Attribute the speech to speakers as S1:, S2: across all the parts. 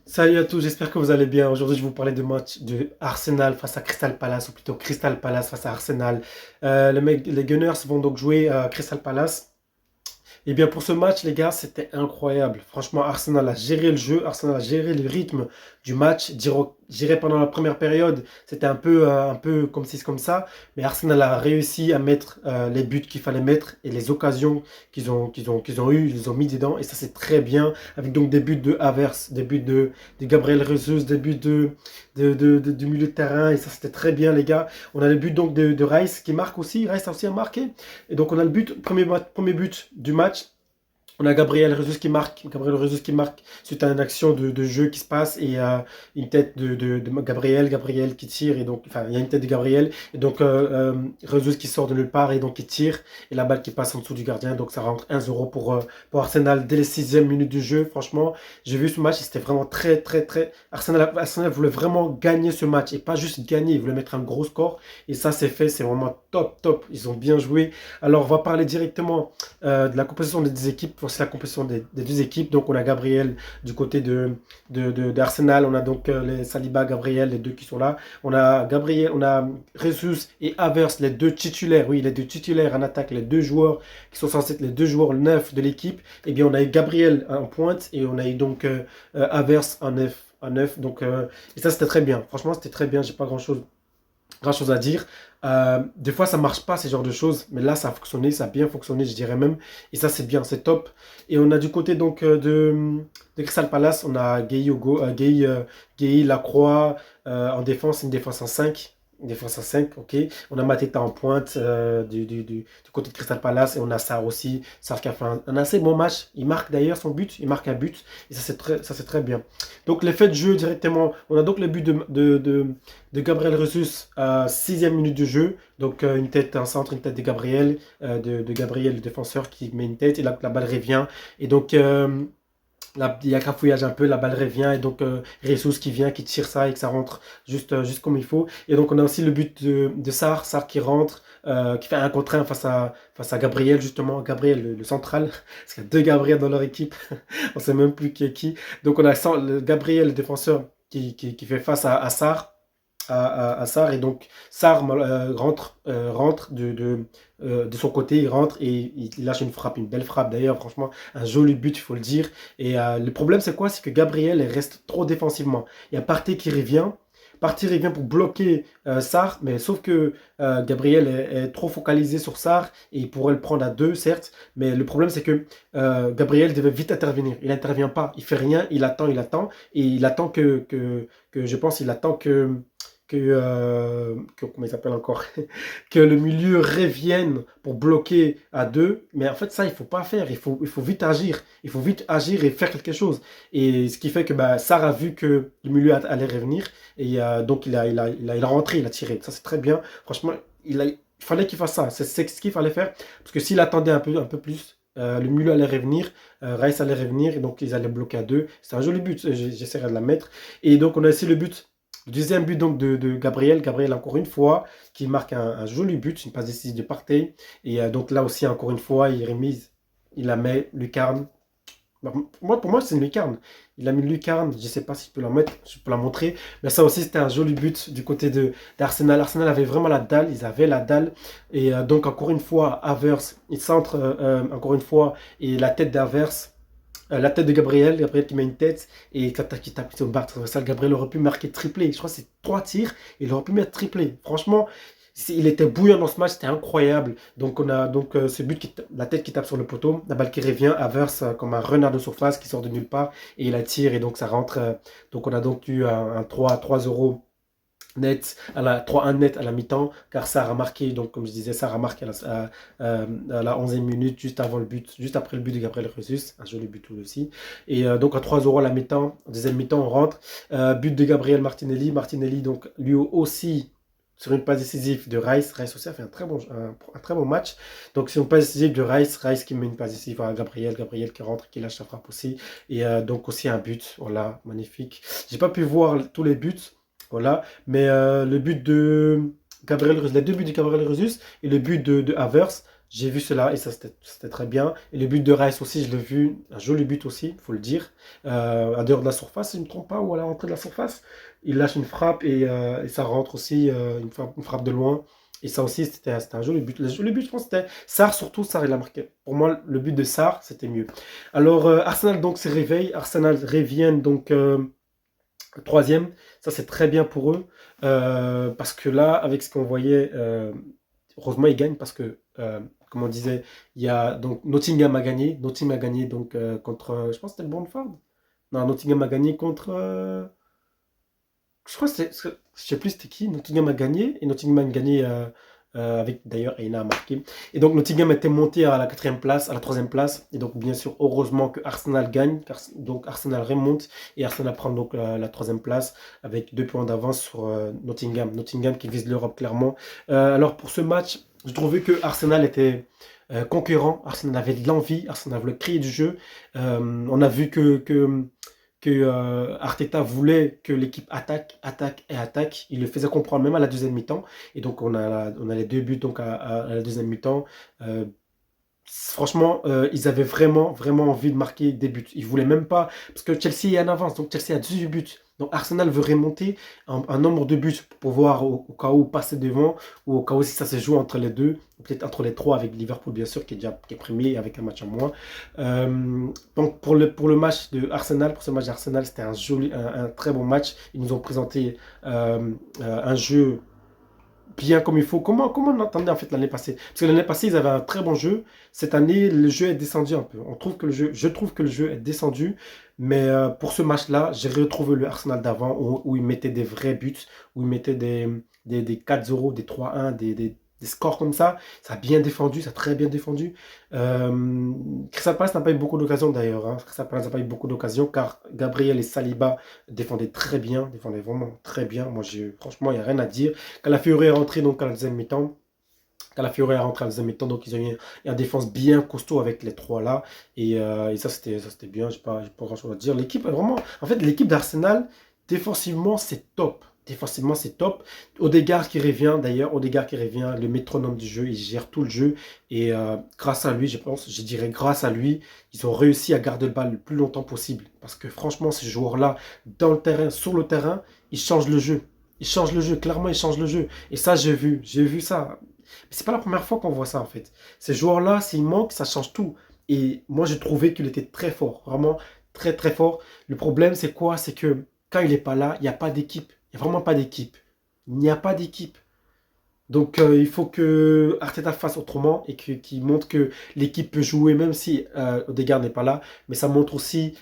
S1: Salut à tous, j'espère que vous allez bien. Aujourd'hui, je vais vous parler de match de Arsenal face à Crystal Palace, ou plutôt Crystal Palace face à Arsenal. Les Gunners vont donc jouer à Crystal Palace. Et bien pour ce match, les gars, c'était incroyable. Franchement, Arsenal a géré le jeu, Arsenal a géré le rythme du match. J'irai pendant la première période, c'était un peu comme ci, comme ça. Mais Arsenal a réussi à mettre les buts qu'il fallait mettre et les occasions qu'ils ont eu, ils les ont mis dedans. Et ça, c'est très bien. Avec donc des buts de Havertz, des buts de Gabriel Jesus, des buts du milieu de terrain. Et ça, c'était très bien, les gars. On a le but donc de Rice qui marque aussi. Rice a aussi marqué. Et donc on a le but, premier but du match. On a Gabriel Jesus qui marque suite à une action de jeu qui se passe et une tête de Gabriel qui tire et donc enfin il y a une tête de Gabriel et donc Jesus qui sort de nulle part et donc il tire et la balle qui passe en dessous du gardien donc ça rentre 1-0 pour Arsenal dès les 6e minutes du jeu. Franchement, j'ai vu ce match et c'était vraiment très Arsenal voulait vraiment gagner ce match et pas juste gagner, il voulait mettre un gros score et ça c'est fait, c'est vraiment top, ils ont bien joué. Alors on va parler directement de la composition des deux équipes. C'est la composition des deux équipes. Donc, on a Gabriel du côté d'Arsenal. On a donc les Saliba, Gabriel, les deux qui sont là. On a Gabriel, on a Jesus et Havertz, les deux titulaires. Oui, les deux titulaires en attaque, les deux joueurs qui sont censés être les deux joueurs neufs de l'équipe. Et bien, on a eu Gabriel en pointe et on a eu donc Havertz en neuf. Donc, et ça, c'était très bien. Franchement, c'était très bien. J'ai pas grand chose à dire. Des fois, ça marche pas, ces genres de choses, mais là, ça a fonctionné, ça a bien fonctionné, je dirais même. Et ça, c'est bien, c'est top. Et on a du côté donc de Crystal Palace, on a Gueye, Lacroix en défense, une défense en 5. Une défense en 5, ok. On a Mateta en pointe du côté de Crystal Palace et on a Sarr aussi. Sarr qui a fait un assez bon match. Il marque d'ailleurs son but, il marque un but et ça c'est très bien. Donc l'effet de jeu directement, on a donc le but de Gabriel Jesus à 6e minute de jeu. Donc une tête en centre, une tête de Gabriel, de Gabriel le défenseur qui met une tête et la balle revient. Et donc il y a cafouillage un peu, la balle revient et donc Jesus qui vient, qui tire ça et que ça rentre juste comme il faut. Et donc on a aussi le but de Sarr qui rentre, qui fait un contre un face à Gabriel justement, Gabriel le central, parce qu'il y a deux Gabriel dans leur équipe, on sait même plus qui est qui. Donc on a Gabriel le défenseur qui fait face à Sarr à Sarr et donc Sarr rentre de son côté, il rentre et il lâche une frappe, une belle frappe d'ailleurs, franchement, un joli but, il faut le dire. Et le problème, c'est quoi? C'est que Gabriel elle reste trop défensivement. Il y a Partey revient pour bloquer Sarr, mais sauf que Gabriel est trop focalisé sur Sarr et il pourrait le prendre à deux, certes, mais le problème c'est que Gabriel devait vite intervenir. Il n'intervient pas, il fait rien, et il attend que je pense, il attend comment il s'appelle encore, que le milieu revienne pour bloquer à deux. Mais en fait, ça, il faut pas faire. Il faut vite agir. Il faut vite agir et faire quelque chose. Et ce qui fait que bah, Sarr a vu que le milieu allait revenir. Et donc, il a rentré, il a tiré. Ça, c'est très bien. Franchement, il fallait qu'il fasse ça. C'est ce qu'il fallait faire. Parce que s'il attendait un peu plus, le milieu allait revenir, Rice allait revenir, et donc ils allaient bloquer à deux. C'est un joli but, j'essaierai de la mettre. Et donc on a aussi le deuxième but donc de Gabriel. Gabriel encore une fois qui marque un joli but, une passe décisive de Partey. Et donc là aussi encore une fois il remise, il la met, lucarne. Pour moi c'est une lucarne. Il a mis une lucarne, je ne sais pas si je peux la mettre, je peux la montrer. Mais ça aussi c'était un joli but du côté d'Arsenal. Arsenal avait vraiment la dalle, ils avaient la dalle. Et donc encore une fois, Havertz, il centre encore une fois et la tête d'Havertz. La tête de Gabriel qui met une tête et qui tape sur le barre transversal. Gabriel aurait pu marquer triplé. Je crois que c'est 3 tirs. Il aurait pu mettre triplé. Franchement, il était bouillant dans ce match, c'était incroyable. Donc on a donc ce but, la tête qui tape sur le poteau, la balle qui revient, Havertz comme un renard de surface qui sort de nulle part et il la tire et donc ça rentre. Donc on a donc eu un 3-0 net, 3-1 net à la mi-temps, car Sarr a marqué, donc comme je disais, Sarr a marqué à la 11e minute, juste avant le but, juste après le but de Gabriel Jesus, un joli but aussi. Et donc à 3-0 à la mi-temps, en deuxième mi-temps, on rentre. But de Gabriel Martinelli, donc lui aussi sur une passe décisive de Rice aussi a fait un très bon match. Donc sur une passe décisive de Rice qui met une passe décisive à Gabriel qui rentre, qui lâche sa frappe aussi. Et donc aussi un but, voilà, magnifique. J'ai pas pu voir tous les buts, voilà. Mais le but de Gabriel, les deux buts de Gabriel Jesus et le but de Havertz, J'ai vu cela et ça c'était très bien. Et le but de Rice aussi, je l'ai vu, un joli but aussi, il faut le dire. À dehors de la surface, si je ne me trompe pas, ou à la rentrée de la surface. Il lâche une frappe et ça rentre aussi, une frappe de loin. Et ça aussi, c'était un joli but. Le joli but, je pense, c'était Sarr, surtout Sarr, il a marqué. Pour moi, le but de Sarr, c'était mieux. Alors, Arsenal donc se réveille. Arsenal revient donc troisième. Ça, c'est très bien pour eux. Parce que là, avec ce qu'on voyait, heureusement, ils gagnent parce que, comme on disait, il y a donc Nottingham a gagné. Nottingham a gagné donc contre, je pense que c'était le Brentford. Non, Nottingham a gagné contre. Je crois que je sais plus c'était qui. Nottingham a gagné et Nottingham a gagné avec d'ailleurs Eina a marqué. Et donc Nottingham était monté à la quatrième place, à la troisième place. Et donc bien sûr, heureusement que Arsenal gagne, donc Arsenal remonte et Arsenal prend donc la troisième place avec 2 points d'avance sur Nottingham. Nottingham qui vise l'Europe clairement. Alors pour ce match, je trouvais que Arsenal était conquérant, Arsenal avait de l'envie, Arsenal voulait créer du jeu. On a vu que Arteta voulait que l'équipe attaque, attaque et attaque. Il le faisait comprendre même à la deuxième mi-temps. Et donc on a les 2 buts donc à la deuxième mi-temps. Euh, Franchement, ils avaient vraiment, vraiment envie de marquer des buts. Ils voulaient même pas, parce que Chelsea est en avance, donc Chelsea a 18 buts. Donc Arsenal veut remonter un nombre de buts pour pouvoir au cas où passer devant, ou au cas où si ça se joue entre les deux, ou peut-être entre les trois avec Liverpool bien sûr qui est premier avec un match en moins. Donc pour le match de Arsenal, pour ce match d'Arsenal, c'était un très bon match. Ils nous ont présenté un jeu bien comme il faut. Comment on entendait en fait l'année passée? Parce que l'année passée, ils avaient un très bon jeu. Cette année, le jeu est descendu un peu. Je trouve que le jeu est descendu. Mais pour ce match-là, j'ai retrouvé le Arsenal d'avant où ils mettaient des vrais buts, où ils mettaient des 4-0, des 3-1, des scores comme ça. Ça a bien défendu, ça a très bien défendu. Crystal Palace n'a pas eu beaucoup d'occasions d'ailleurs, hein. Crystal Palace n'a pas eu beaucoup d'occasions car Gabriel et Saliba défendaient très bien, défendaient vraiment très bien. Moi, franchement, il n'y a rien à dire. Calafiori est rentré donc à la deuxième mi-temps. Calafiori est rentré à la deuxième mi-temps, donc ils ont eu une défense bien costaud avec les trois là. Et ça, c'était bien, j'ai pas grand-chose à dire. L'équipe, vraiment, en fait, l'équipe d'Arsenal, défensivement, c'est top. Défensivement, c'est top. Odegaard qui revient, d'ailleurs, Odegaard qui revient, le métronome du jeu, il gère tout le jeu. Et grâce à lui, je dirais grâce à lui, ils ont réussi à garder le bal le plus longtemps possible. Parce que franchement, ces joueurs-là, dans le terrain, sur le terrain, ils changent le jeu. Ils changent le jeu, clairement, ils changent le jeu. Et ça, j'ai vu ça. Mais c'est pas la première fois qu'on voit ça en fait. Ces joueurs-là, s'ils manquent, ça change tout. Et moi, j'ai trouvé qu'il était très fort, vraiment très très fort. Le problème, c'est quoi? C'est que quand il n'est pas là, il n'y a pas d'équipe. Il n'y a vraiment pas d'équipe. Il n'y a pas d'équipe. Donc il faut que Arteta fasse autrement et qu'il montre que l'équipe peut jouer même si Odegaard n'est pas là. Mais ça montre aussi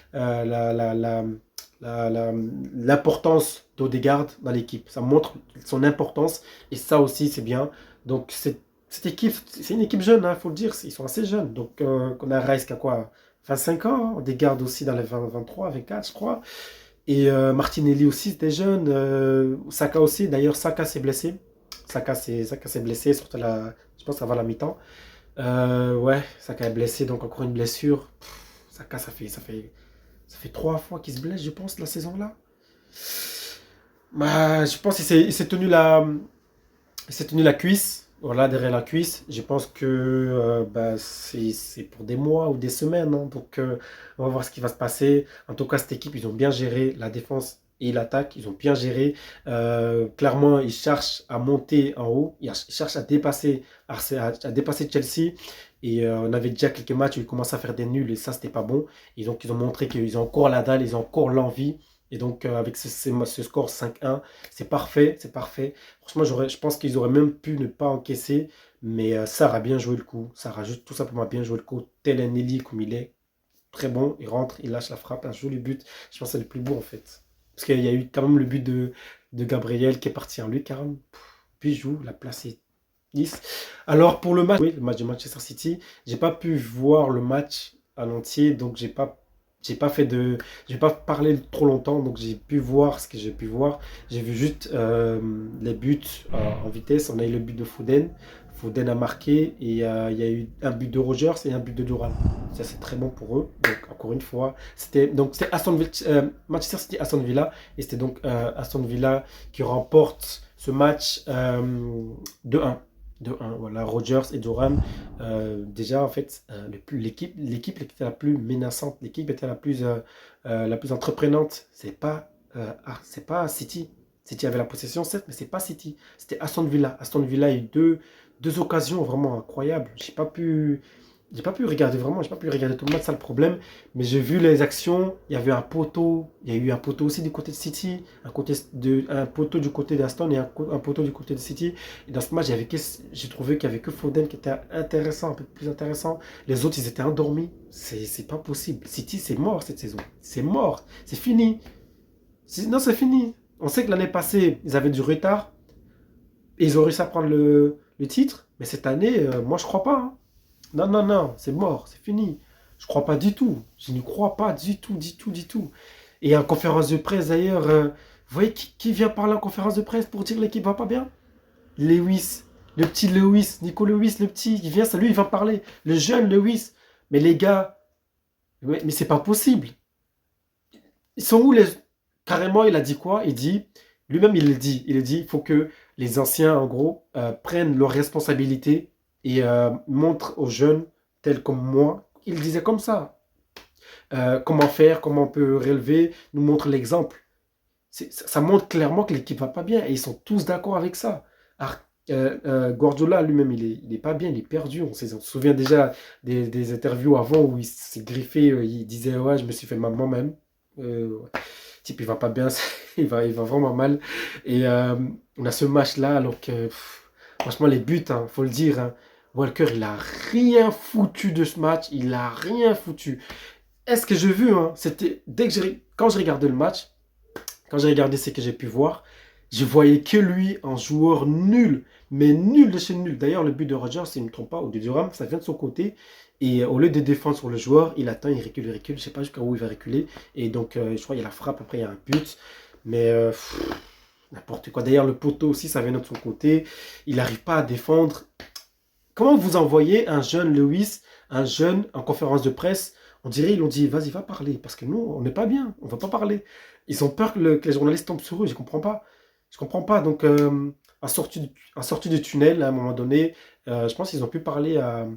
S1: l'importance d'Odegaard dans l'équipe. Ça montre son importance et ça aussi c'est bien. Donc cette équipe, c'est une équipe jeune, il faut le dire, ils sont assez jeunes. Donc on a Rice qui a quoi? 25 ans, hein. Odegaard aussi dans les 20, 23, 24 je crois. Et Martinelli aussi c'était jeune. Saka aussi, d'ailleurs Saka s'est blessé. Saka s'est blessé, surtout je pense avant la mi-temps. Ouais, Saka est blessé, donc encore une blessure. Saka, ça fait 3 fois qu'il se blesse, je pense, la saison-là. Bah, je pense qu'il s'est tenu la cuisse, voilà, derrière la cuisse. Je pense que bah, c'est pour des mois ou des semaines, hein. Donc, on va voir ce qui va se passer. En tout cas, cette équipe, ils ont bien géré la défense et l'attaque. Ils ont bien géré. Clairement, ils cherchent à monter en haut. Ils cherchent à dépasser Chelsea. Et on avait déjà quelques matchs où ils commençaient à faire des nuls et ça, c'était pas bon. Et donc, ils ont montré qu'ils ont encore la dalle, ils ont encore l'envie. Et donc, avec ce score 5-1, c'est parfait, c'est parfait. Franchement, je pense qu'ils auraient même pu ne pas encaisser, mais Sarr a bien joué le coup. Sarr a juste tout simplement bien joué le coup. Tel un Nelly comme il est, très bon. Il rentre, il lâche la frappe, un joli but. Je pense que c'est le plus beau en fait. Parce qu'il y a eu quand même le but de Gabriel qui est parti en lucarne. Puis il joue, la place est 10. Alors pour le match, oui, le match de Manchester City, j'ai pas pu voir le match à l'entier, donc j'ai pas parlé trop longtemps, donc j'ai pu voir ce que j'ai pu voir. J'ai vu juste les buts en vitesse. On a eu le but de Foden. Foden a marqué et il y a eu un but de Rogers et un but de Duran. Ça c'est très bon pour eux. Donc encore une fois, c'était Manchester City Aston Villa et c'était donc Aston Villa qui remporte ce match 2-1. De un, voilà, Rodgers et Durham. Déjà, en fait, l'équipe était la plus menaçante, l'équipe était la plus entreprenante. C'est pas City. City avait la possession, certes, mais c'est pas City. C'était Aston Villa. Aston Villa a eu deux occasions vraiment incroyables. J'ai pas pu regarder vraiment, j'ai pas pu regarder tout le match, c'est ça le problème. Mais j'ai vu les actions. Il y avait un poteau. Il y a eu un poteau aussi du côté de City, un poteau du côté d'Aston et un poteau du côté de City. Et dans ce match, j'ai trouvé qu'il y avait que Foden qui était intéressant, un peu plus intéressant. Les autres, ils étaient endormis. C'est pas possible. City, c'est mort cette saison. C'est mort. C'est fini. Non, c'est fini. On sait que l'année passée, ils avaient du retard et ils ont réussi à prendre le titre. Mais cette année, moi, je crois pas, hein. Non, non, non, c'est mort, c'est fini. Je crois pas du tout. Je n'y crois pas du tout, du tout, du tout. Et en conférence de presse d'ailleurs, vous voyez qui vient parler en conférence de presse pour dire que l'équipe va pas bien? Lewis, le petit Lewis, Nico Lewis, le petit, il vient, c'est lui, il va parler. Le jeune Lewis. Mais les gars, mais c'est pas possible. Ils sont où les. Carrément, il a dit quoi? Il dit, lui-même, il dit, il faut que les anciens, en gros, prennent leurs responsabilités et montrent aux jeunes, tels comme moi, il disait comme ça, comment faire, comment on peut relever, nous montre l'exemple. Ça montre clairement que l'équipe va pas bien et ils sont tous d'accord avec ça. Guardiola lui-même, il est pas bien, il est perdu. On se souvient déjà des interviews avant où il s'est griffé, il disait ouais, je me suis fait mal moi-même. Ouais. Type, il va pas bien, il va vraiment mal. Et on a ce match-là, alors que franchement, les buts, hein, faut le dire, hein, Walker, il a rien foutu de ce match, il a rien foutu. Est-ce que j'ai vu, hein, c'était quand je regardais le match, quand j'ai regardé ce que j'ai pu voir, je voyais que lui, un joueur nul, mais nul de chez nul. D'ailleurs, le but de Rodgers, si je ne me trompe pas, ou de Thuram, ça vient de son côté. Et au lieu de défendre sur le joueur, il attend, il recule, il recule. Je ne sais pas jusqu'à où il va reculer. Et donc, je crois qu'il y a la frappe, après il y a un but. Mais n'importe quoi. D'ailleurs, le poteau aussi, ça vient de son côté. Il n'arrive pas à défendre. Comment vous envoyez un jeune Lewis, un jeune en conférence de presse? On dirait, ils l'ont dit, vas-y, va parler. Parce que nous, on n'est pas bien, on ne va pas parler. Ils ont peur que les journalistes tombent sur eux, je ne comprends pas. Je comprends pas. Donc, en sortie du tunnel, à un moment donné, je pense qu'ils ont pu parler à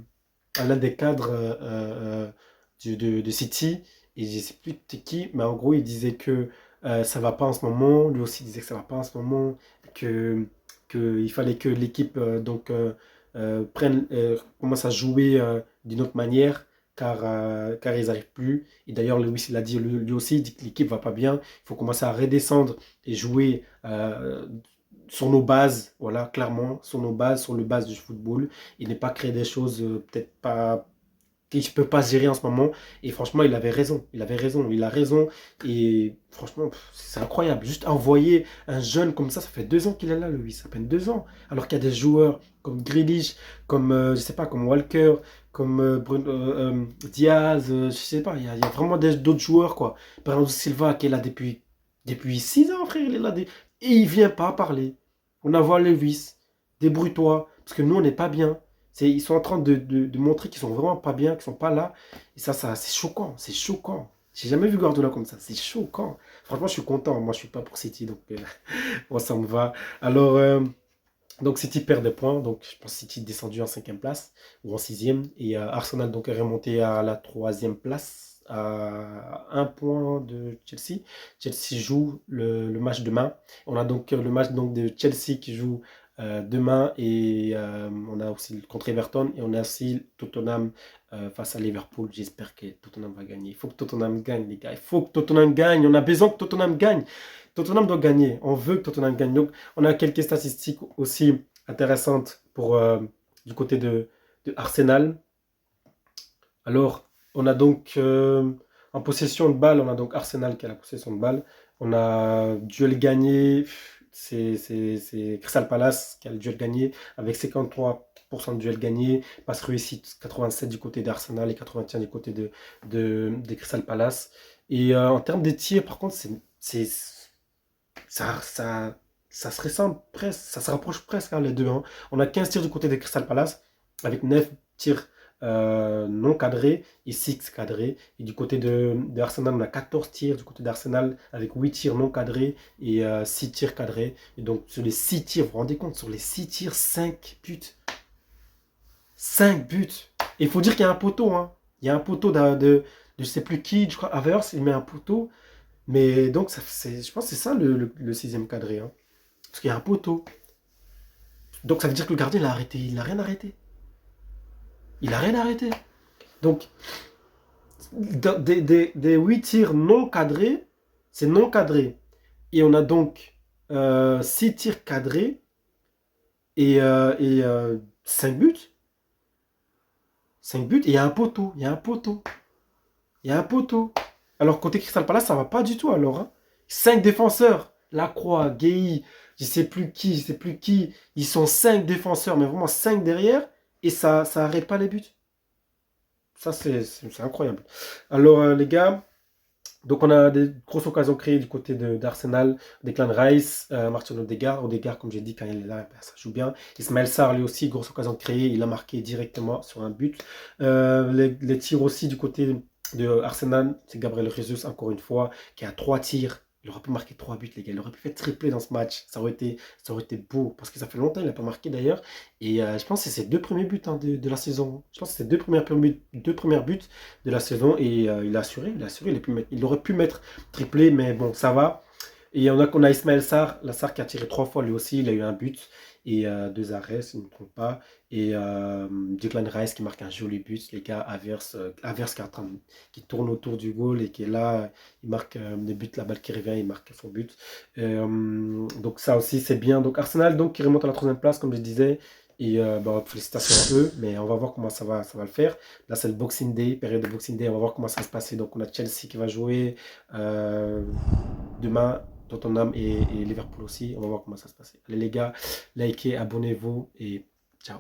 S1: l'un des cadres de City. Et je ne sais plus c'était qui, mais en gros, il disait que ça va pas en ce moment. Lui aussi disait que ça va pas en ce moment. Que, il fallait que l'équipe commence à jouer d'une autre manière. Car ils n'arrivent plus. Et d'ailleurs, Lewis, il a dit, lui aussi, il dit que l'équipe va pas bien. Il faut commencer à redescendre et jouer sur nos bases, voilà, clairement, sur nos bases, sur le base du football, et ne pas créer des choses peut-être pas que je peux pas gérer en ce moment. Et franchement, il a raison. Et franchement, c'est incroyable. Juste envoyer un jeune comme ça fait 2 ans qu'il est là, lui, ça fait à peine 2 ans. Alors qu'il y a des joueurs comme Grealish, comme, je sais pas, comme Walker, comme Diaz, je sais pas, il y a vraiment d'autres joueurs, quoi. Bernardo Silva qui est là depuis 6 ans, frère, il est là. Et il vient pas parler. On envoie Lewis, débrouille-toi, parce que nous, on n'est pas bien. Ils sont en train de montrer qu'ils sont vraiment pas bien, qu'ils sont pas là. Et ça c'est choquant, c'est choquant. J'ai jamais vu Guardiola comme ça, c'est choquant. Franchement, je suis content. Moi, je suis pas pour City, donc moi, ça me va. Alors, donc City perd des points. Donc, je pense que City est descendu en cinquième place ou en sixième. Et Arsenal donc est remonté à la troisième place, à un point de Chelsea. Chelsea joue le match demain. On a donc le match donc, de Chelsea qui joue demain et on a aussi contre Everton et on a aussi Tottenham face à Liverpool. J'espère que Tottenham va gagner. Il faut que Tottenham gagne, les gars. Il faut que Tottenham gagne. On a besoin que Tottenham gagne. Tottenham doit gagner. On veut que Tottenham gagne. Donc, on a quelques statistiques aussi intéressantes pour du côté de Arsenal. Alors, on a donc en possession de balle, on a donc Arsenal qui a la possession de balle. On a duel gagné, c'est Crystal Palace qui a le duel gagné avec 53% de duel gagné, passe réussite 87 du côté d'Arsenal et 81 du côté de Crystal Palace. Et en termes de tirs, par contre, ça se ressemble presque, ça se rapproche presque, hein, les deux, hein. On a 15 tirs du côté de Crystal Palace avec 9 tirs non cadrés et 6 cadrés. Et du côté de Arsenal, on a 14 tirs du côté d'Arsenal avec 8 tirs non cadrés et 6 tirs cadrés. Et donc sur les 6 tirs, vous vous rendez compte, sur les 6 tirs, 5 buts. 5 buts. Et il faut dire qu'il y a un poteau, hein. Il y a un poteau de je sais plus qui, je crois, Havertz, il met un poteau. Mais donc, je pense que c'est ça le sixième cadré, hein. Parce qu'il y a un poteau. Donc ça veut dire que le gardien, il a arrêté. Il n'a rien arrêté. Il n'a rien arrêté. Donc, des 8 tirs non cadrés, c'est non cadré. Et on a donc 6 tirs cadrés et 5 buts. 5 buts et il y a un poteau. Il y a un poteau. Il y a un poteau. Alors, côté Crystal Palace, ça va pas du tout alors, hein. 5 défenseurs. Lacroix, Gueye, je sais plus qui. Ils sont 5 défenseurs, mais vraiment 5 derrière. Et ça arrête pas les buts. Ça, c'est incroyable. Alors, les gars, donc on a des grosses occasions créées du côté d'Arsenal. Declan Rice, Martin Odegaard. Odegaard, comme j'ai dit, quand il est là, ben, ça joue bien. Ismaël Sarr, lui aussi, grosse occasion créée. Il a marqué directement sur un but. Les tirs aussi du côté de Arsenal, c'est Gabriel Jesus, encore une fois, qui a 3 tirs. Il aurait pu marquer 3 buts, les gars. Il aurait pu faire tripler dans ce match. Ça aurait été beau. Parce que ça fait longtemps qu'il n'a pas marqué d'ailleurs. Et je pense que c'est ses 2 premiers buts, hein, de la saison. Je pense que c'est ses deux premiers buts de la saison. Et il a assuré. Il a assuré. Il aurait pu mettre triplé, mais bon, ça va. Et on a Ismaël Sarr, la Sarr qui a tiré 3 fois lui aussi, il a eu un but et 2 arrêts, si je ne me trompe pas. Et Declan Rice qui marque un joli but, les gars, Havertz qui tourne autour du goal et qui est là, il marque le but, la balle qui revient, il marque son but. Donc ça aussi c'est bien. Donc Arsenal donc qui remonte à la troisième place comme je disais. Et bah, félicitations à eux, mais on va voir comment ça va le faire. Là c'est le Boxing Day, période de Boxing Day, on va voir comment ça va se passer. Donc on a Chelsea qui va jouer. Demain, Tottenham et Liverpool aussi. On va voir comment ça se passe. Allez les gars, likez, abonnez-vous et ciao.